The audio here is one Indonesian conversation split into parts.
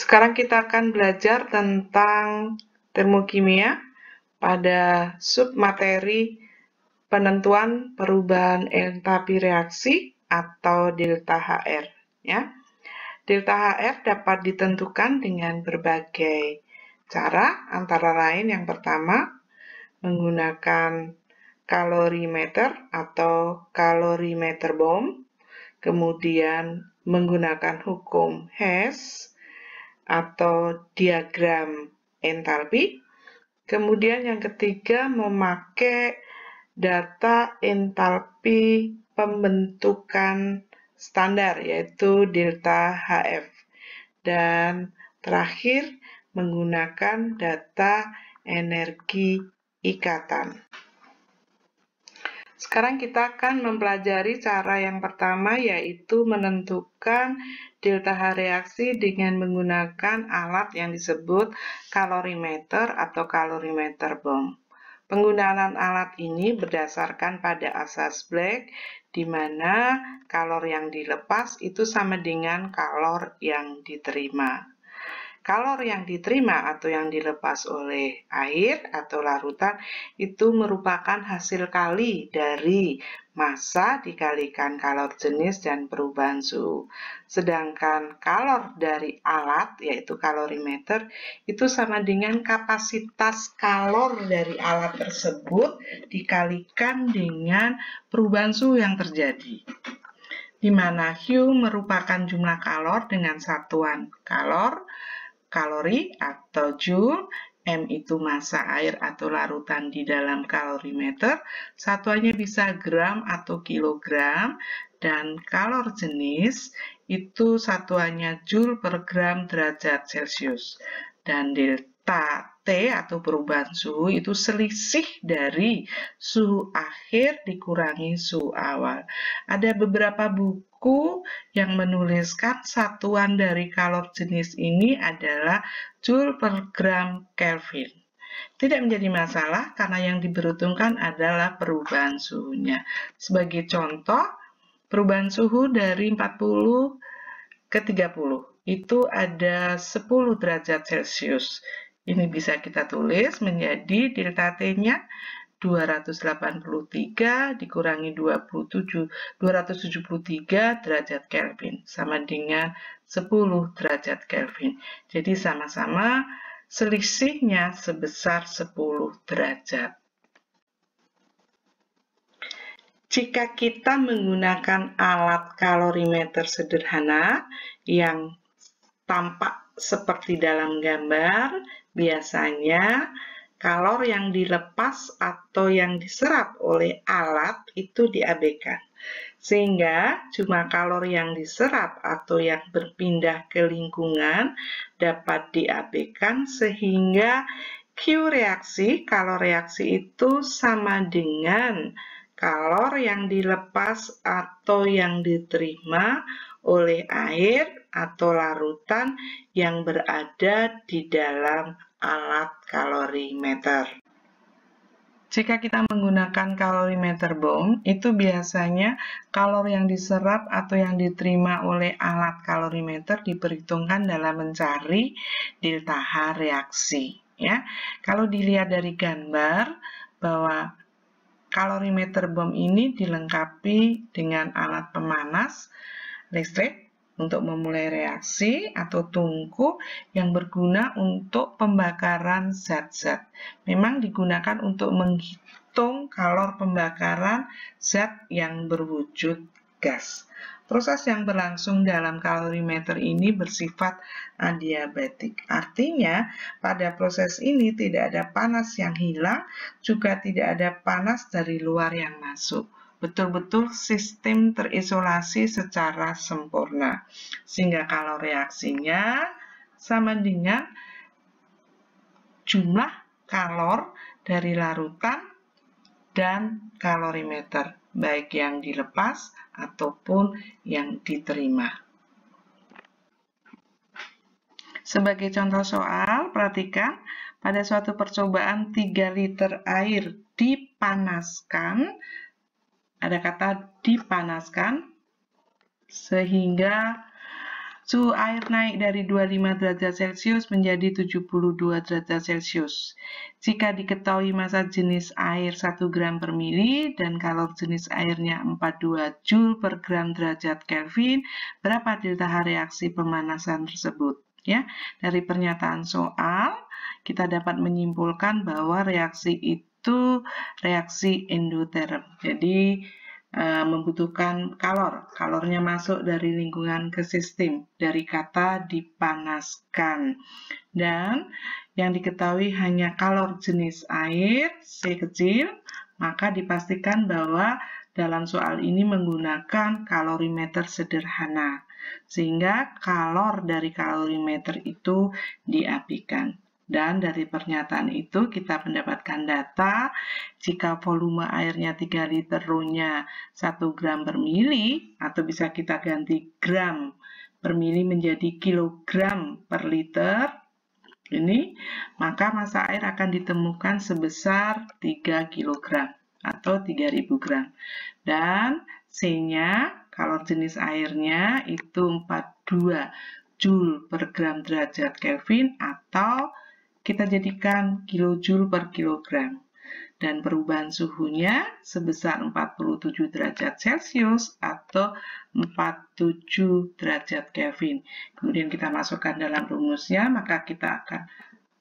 Sekarang kita akan belajar tentang termokimia pada submateri penentuan perubahan entalpi reaksi atau delta HR. Ya. Delta HR dapat ditentukan dengan berbagai cara, antara lain yang pertama menggunakan kalorimeter atau kalorimeter bomb, kemudian menggunakan hukum Hess atau diagram entalpi. Kemudian yang ketiga memakai data entalpi pembentukan standar yaitu delta HF. Dan terakhir menggunakan data energi ikatan. Sekarang kita akan mempelajari cara yang pertama, yaitu menentukan delta H reaksi dengan menggunakan alat yang disebut kalorimeter atau kalorimeter bomb. Penggunaan alat ini berdasarkan pada asas Black, di mana kalor yang dilepas itu sama dengan kalor yang diterima. Kalor yang diterima atau yang dilepas oleh air atau larutan itu merupakan hasil kali dari massa dikalikan kalor jenis dan perubahan suhu. Sedangkan kalor dari alat, yaitu kalorimeter, itu sama dengan kapasitas kalor dari alat tersebut dikalikan dengan perubahan suhu yang terjadi. Di mana Q merupakan jumlah kalor dengan satuan kalori atau joule, M itu massa air atau larutan di dalam kalorimeter, satuannya bisa gram atau kilogram, dan kalor jenis itu satuannya joule per gram derajat Celcius. Dan delta T atau perubahan suhu itu selisih dari suhu akhir dikurangi suhu awal. Ada beberapa buku yang menuliskan satuan dari kalor jenis ini adalah joule per gram Kelvin. Tidak menjadi masalah karena yang diperhitungkan adalah perubahan suhunya. Sebagai contoh, perubahan suhu dari 40 ke 30 itu ada 10 derajat Celcius. Ini bisa kita tulis menjadi delta T-nya 283 dikurangi 273 derajat Kelvin sama dengan 10 derajat Kelvin. Jadi sama-sama selisihnya sebesar 10 derajat. Jika kita menggunakan alat kalorimeter sederhana yang tampak seperti dalam gambar, biasanya kalor yang dilepas atau yang diserap oleh alat itu diabaikan. Sehingga jumlah kalor yang diserap atau yang berpindah ke lingkungan dapat diabaikan sehingga Q reaksi, kalor reaksi itu sama dengan kalor yang dilepas atau yang diterima oleh air atau larutan yang berada di dalam alat kalorimeter. Jika kita menggunakan kalorimeter bomb, itu biasanya kalor yang diserap atau yang diterima oleh alat kalorimeter diperhitungkan dalam mencari delta H reaksi. Ya, kalau dilihat dari gambar bahwa kalorimeter bomb ini dilengkapi dengan alat pemanas listrik untuk memulai reaksi atau tungku yang berguna untuk pembakaran zat-zat. Memang digunakan untuk menghitung kalor pembakaran zat yang berwujud gas. Proses yang berlangsung dalam kalorimeter ini bersifat adiabatik. Artinya, pada proses ini tidak ada panas yang hilang, juga tidak ada panas dari luar yang masuk. Betul-betul sistem terisolasi secara sempurna. Sehingga kalor reaksinya sama dengan jumlah kalor dari larutan dan kalorimeter, baik yang dilepas ataupun yang diterima. Sebagai contoh soal, perhatikan pada suatu percobaan 3 liter air dipanaskan, ada kata dipanaskan, sehingga Suhu air naik dari 25 derajat Celcius menjadi 72 derajat Celcius. Jika diketahui massa jenis air 1 gram per mili dan kalor jenis airnya 42 Joule per gram derajat Kelvin, berapa delta H reaksi pemanasan tersebut? Ya, dari pernyataan soal kita dapat menyimpulkan bahwa reaksi itu reaksi endoterm. Jadi membutuhkan kalor. Kalornya masuk dari lingkungan ke sistem, dari kata dipanaskan. Dan yang diketahui hanya kalor jenis air, C kecil, maka dipastikan bahwa dalam soal ini menggunakan kalorimeter sederhana. Sehingga kalor dari kalorimeter itu diabaikan. Dan dari pernyataan itu kita mendapatkan data jika volume airnya 3 liter rho-nya 1 gram per mili, atau bisa kita ganti gram per mili menjadi kilogram per liter, ini, maka massa air akan ditemukan sebesar 3 kg atau 3000 gram. Dan C-nya, kalor jenis airnya itu 42 Joule per gram derajat Kelvin atau kita jadikan kilojoule per kilogram. Dan perubahan suhunya sebesar 47 derajat Celcius atau 47 derajat Kelvin. Kemudian kita masukkan dalam rumusnya, maka kita akan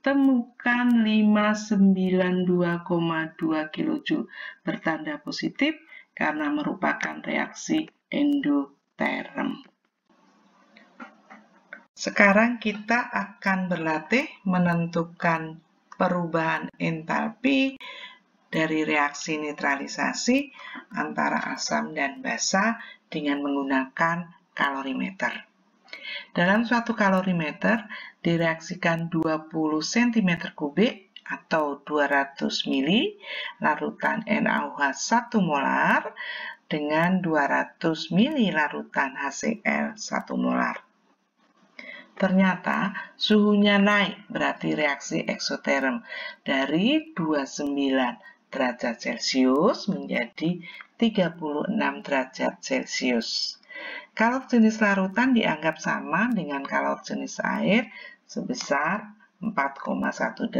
temukan 592,2 kJ bertanda positif karena merupakan reaksi endoterm. Sekarang kita akan berlatih menentukan perubahan entalpi dari reaksi neutralisasi antara asam dan basa dengan menggunakan kalorimeter. Dalam suatu kalorimeter direaksikan 20 cm3 atau 200 ml larutan NaOH 1 molar dengan 200 ml larutan HCl 1 molar. Ternyata suhunya naik, berarti reaksi eksoterm dari 29 derajat Celcius menjadi 36 derajat Celcius. Kalor jenis larutan dianggap sama dengan kalor jenis air sebesar 4,18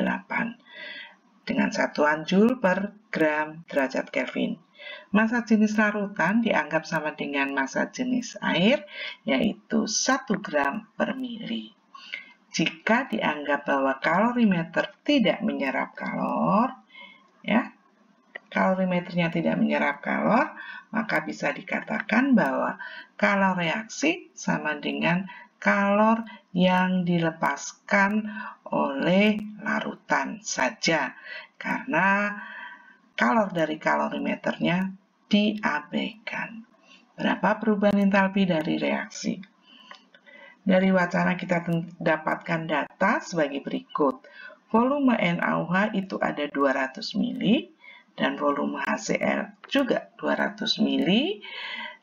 dengan satuan Joule per gram derajat Kelvin. Massa jenis larutan dianggap sama dengan massa jenis air, yaitu 1 gram per mili. Jika dianggap bahwa kalorimeter tidak menyerap kalor, ya, kalorimeternya tidak menyerap kalor, maka bisa dikatakan bahwa kalor reaksi sama dengan kalor yang dilepaskan oleh larutan saja, karena kalor dari kalorimeternya diabaikan. Berapa perubahan entalpi dari reaksi? Dari wacana kita dapatkan data sebagai berikut. Volume NaOH itu ada 200 ml dan volume HCl juga 200 ml,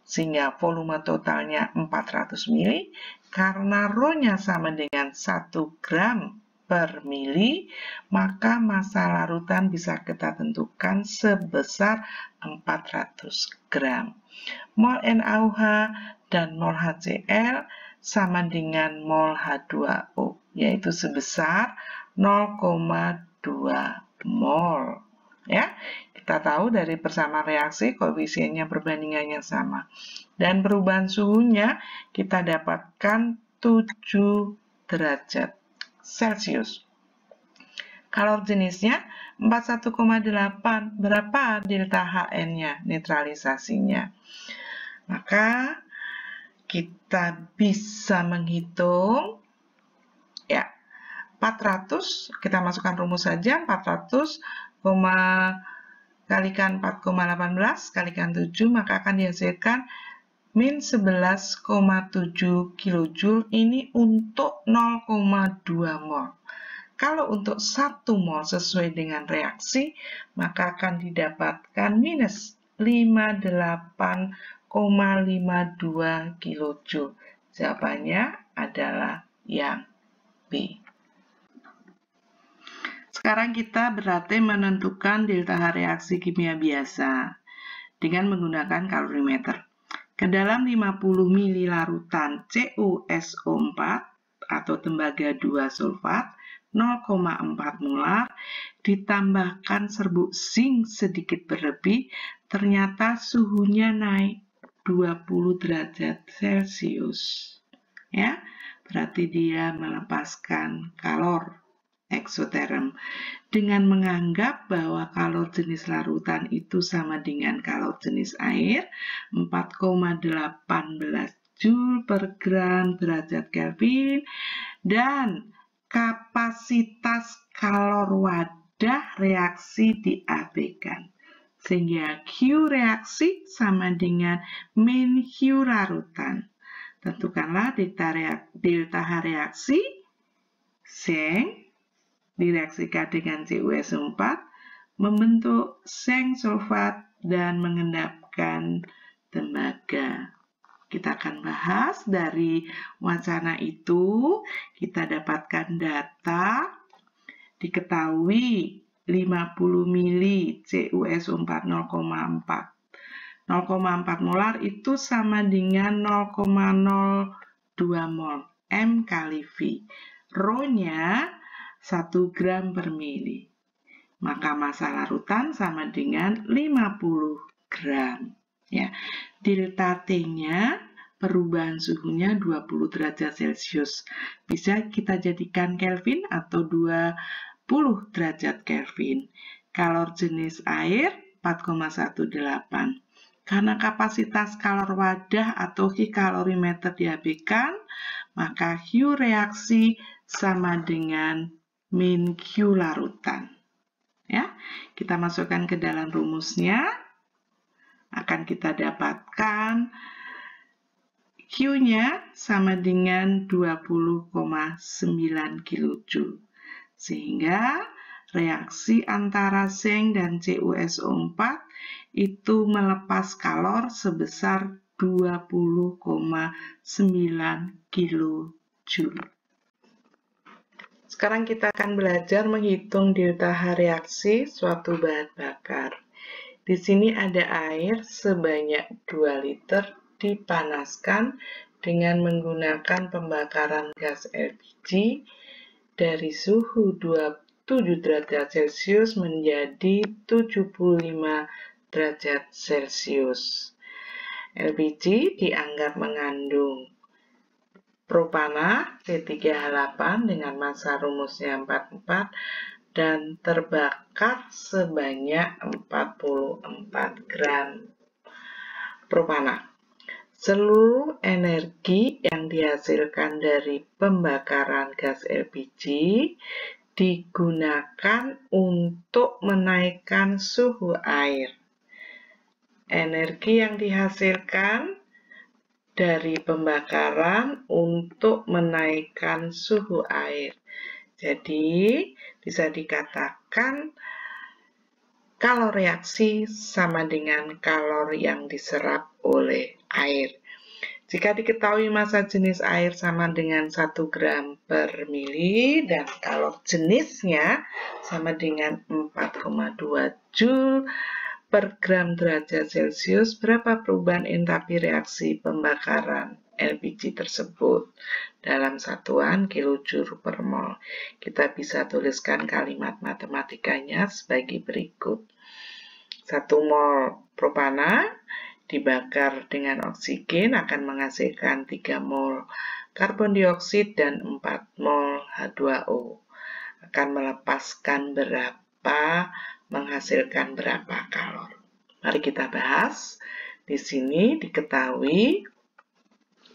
sehingga volume totalnya 400 ml. Karena rho-nya sama dengan 1 gram per mili, maka massa larutan bisa kita tentukan sebesar 400 gram. Mol NaOH dan mol HCl sama dengan mol H2O, yaitu sebesar 0,2 mol. Ya, kita tahu dari persamaan reaksi koefisiennya perbandingannya sama. Dan perubahan suhunya kita dapatkan 7 derajat Celcius. Kalor jenisnya 41,8. Berapa delta Hn-nya, neutralisasinya? Maka kita bisa menghitung, ya, 400, kita masukkan rumus saja, 400, kalikan 4,18 kalikan 7, maka akan dihasilkan min 11,7 kJ ini untuk 0,2 mol. Kalau untuk 1 mol sesuai dengan reaksi, maka akan didapatkan minus 58,52 kJ. Jawabannya adalah yang B. Sekarang kita berlatih menentukan delta H reaksi kimia biasa dengan menggunakan kalorimeter. Ke dalam 50 ml larutan CuSO4 atau tembaga 2 sulfat 0,4 molar ditambahkan serbuk zinc sedikit berlebih, ternyata suhunya naik 20 derajat Celcius. Ya, berarti dia melepaskan kalor eksoterm. Dengan menganggap bahwa kalor jenis larutan itu sama dengan kalor jenis air, 4,18 Joule per gram derajat Kelvin, dan kapasitas kalor wadah reaksi diabaikan. Sehingga Q reaksi sama dengan min Q larutan. Tentukanlah delta H reaksi, zinc direaksikan dengan CuSO4, membentuk zinc sulfat dan mengendapkan tembaga. Kita akan bahas dari wacana itu, kita dapatkan data, diketahui 50 ml CuSO4 0,4 molar itu sama dengan 0,02 mol M kali V. Rho-nya 1 gram per mili. Maka massa larutan sama dengan 50 gram. Ya. Delta T-nya perubahan suhunya 20 derajat Celcius. Bisa kita jadikan Kelvin atau 20 derajat Kelvin. Kalor jenis air 4,18. Karena kapasitas kalor wadah atau kilorimeter diabaikan, maka Q reaksi sama dengan min Q larutan. Ya, kita masukkan ke dalam rumusnya, akan kita dapatkan Q-nya sama dengan 20,9 kJ. Sehingga reaksi antara zinc dan CuSO4 itu melepas kalor sebesar 20,9 kJ. Sekarang kita akan belajar menghitung delta H reaksi suatu bahan bakar. Di sini ada air sebanyak 2 liter dipanaskan dengan menggunakan pembakaran gas LPG dari suhu 27 derajat Celcius menjadi 75 derajat Celcius. LPG dianggap mengandung propana C3H8 dengan massa rumusnya 44 dan terbakar sebanyak 44 gram propana. Seluruh energi yang dihasilkan dari pembakaran gas LPG digunakan untuk menaikkan suhu air. Energi yang dihasilkan dari pembakaran untuk menaikkan suhu air. Jadi, bisa dikatakan kalor reaksi sama dengan kalor yang diserap oleh air. Jika diketahui massa jenis air sama dengan 1 gram per mili dan kalor jenisnya sama dengan 4,2 Joule per gram derajat Celcius, berapa perubahan entalpi reaksi pembakaran LPG tersebut dalam satuan kilojoule per mol? Kita bisa tuliskan kalimat matematikanya sebagai berikut. 1 mol propana dibakar dengan oksigen akan menghasilkan 3 mol karbon dioksida dan 4 mol H2O. Akan melepaskan berapa, menghasilkan berapa kalor. Mari kita bahas. Di sini diketahui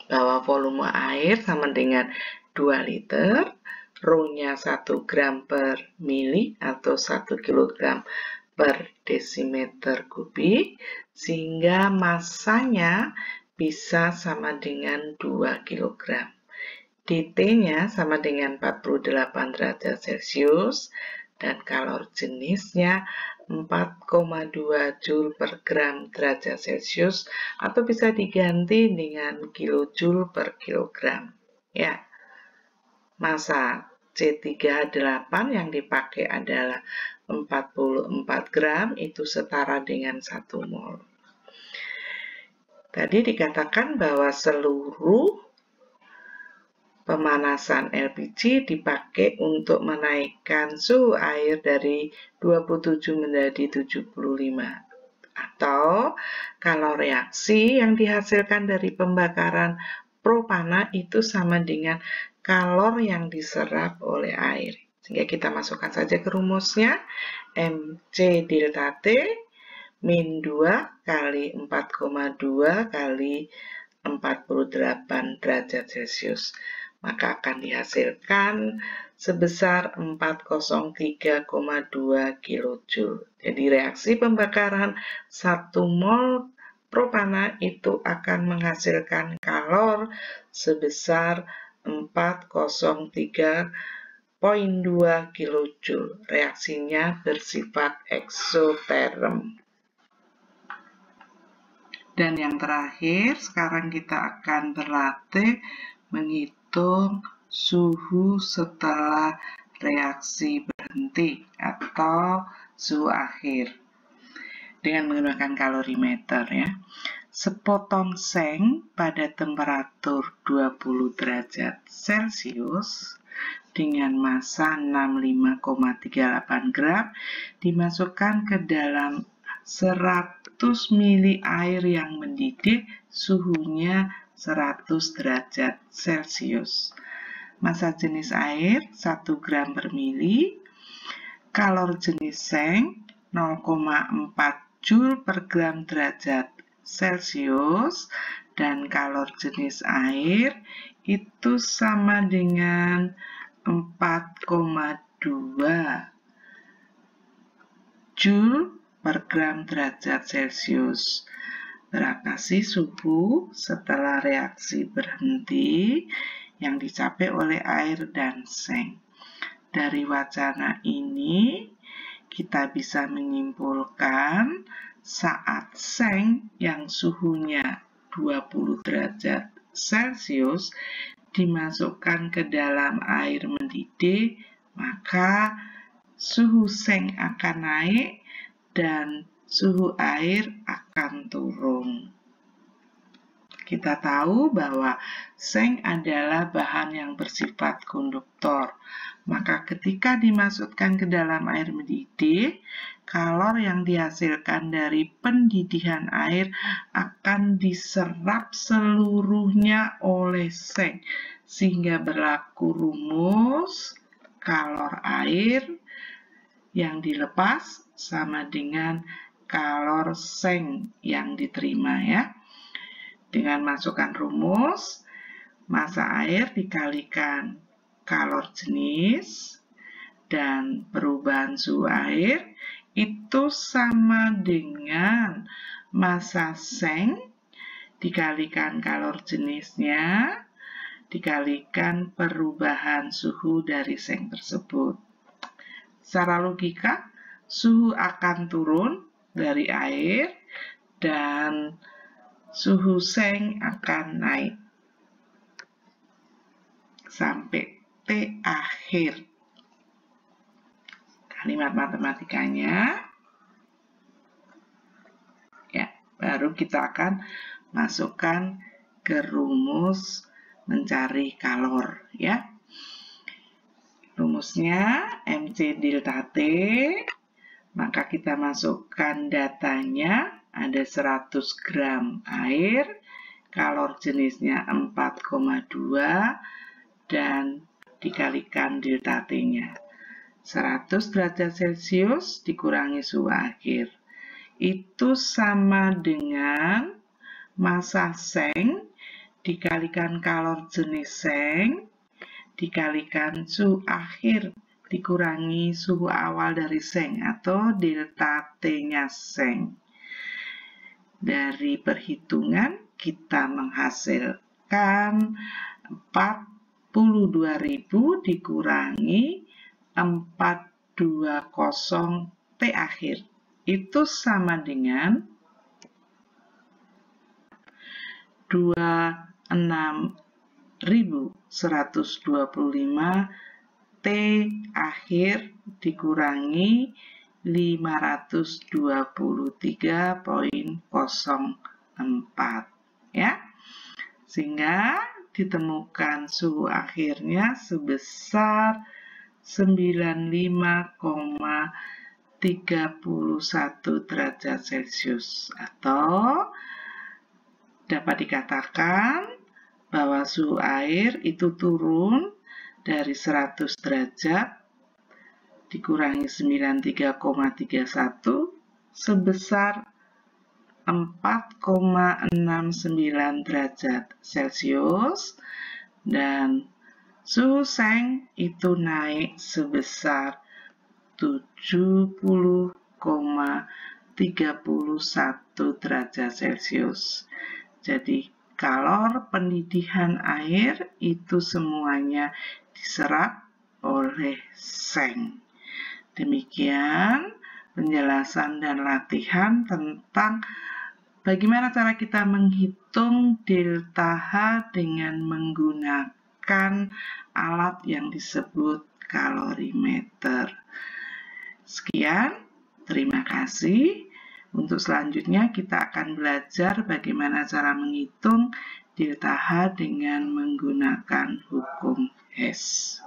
bahwa volume air sama dengan 2 liter, Rho-nya 1 gram per mili atau 1 kg per desimeter kubik, sehingga massanya bisa sama dengan 2 kg. dt-nya sama dengan 48 derajat Celcius dan kalor jenisnya 4,2 Joule per gram derajat Celcius atau bisa diganti dengan kilojoule per kilogram. Ya, massa C3H8 yang dipakai adalah 44 gram, itu setara dengan 1 mol. Tadi dikatakan bahwa seluruh pemanasan LPG dipakai untuk menaikkan suhu air dari 27 menjadi 75. Atau kalau reaksi yang dihasilkan dari pembakaran propana itu sama dengan kalor yang diserap oleh air. Sehingga kita masukkan saja ke rumusnya, MC delta T min 2 kali 4,2 kali 48 derajat Celcius. Maka akan dihasilkan sebesar 403,2 kJ. Jadi reaksi pembakaran 1 mol propana itu akan menghasilkan kalor sebesar 403,2 kJ. Reaksinya bersifat eksoterm. Dan yang terakhir, sekarang kita akan berlatih menghitung suhu setelah reaksi berhenti atau suhu akhir dengan menggunakan kalorimeter ya. Sepotong seng pada temperatur 20 derajat Celcius dengan massa 65,38 gram dimasukkan ke dalam 100 ml air yang mendidih, suhunya 100 derajat Celcius. Massa jenis air 1 gram per mili, kalor jenis seng 0,4 Joule per gram derajat Celcius, dan kalor jenis air itu sama dengan 4,2 Joule per gram derajat Celcius. Berapa sih suhu setelah reaksi berhenti yang dicapai oleh air dan seng? Dari wacana ini kita bisa menyimpulkan saat seng yang suhunya 20 derajat Celcius dimasukkan ke dalam air mendidih, maka suhu seng akan naik dan suhu air akan turun. Kita tahu bahwa seng adalah bahan yang bersifat konduktor. Maka ketika dimasukkan ke dalam air mendidih, kalor yang dihasilkan dari pendidihan air akan diserap seluruhnya oleh seng. Sehingga berlaku rumus kalor air yang dilepas sama dengan kalor seng yang diterima ya. Dengan masukkan rumus, massa air dikalikan kalor jenis dan perubahan suhu air itu sama dengan massa seng dikalikan kalor jenisnya dikalikan perubahan suhu dari seng tersebut. Secara logika, suhu akan turun dari air dan suhu seng akan naik sampai T akhir. Kalimat matematikanya ya, baru kita akan masukkan ke rumus mencari kalor ya. Rumusnya MC delta T, maka kita masukkan datanya, ada 100 gram air, kalor jenisnya 4,2 dan dikalikan delta T-nya. 100 derajat Celcius dikurangi suhu akhir. Itu sama dengan massa seng dikalikan kalor jenis seng dikalikan suhu akhir dikurangi suhu awal dari seng atau delta T-nya seng. Dari perhitungan kita menghasilkan 42.000 dikurangi 420 T akhir. Itu sama dengan 26.125 T akhir dikurangi 523,04. ya. Sehingga ditemukan suhu akhirnya sebesar 95,31 derajat Celcius, atau dapat dikatakan bahwa suhu air itu turun dari 100 derajat dikurangi 93,31 sebesar 4,69 derajat Celcius, dan suhu seng itu naik sebesar 70,31 derajat Celcius. Jadi kalor pendidih air itu semuanya diserap oleh seng. Demikian penjelasan dan latihan tentang bagaimana cara kita menghitung delta H dengan menggunakan alat yang disebut kalorimeter. Sekian, terima kasih. Untuk selanjutnya kita akan belajar bagaimana cara menghitung delta H dengan menggunakan hukum Hess.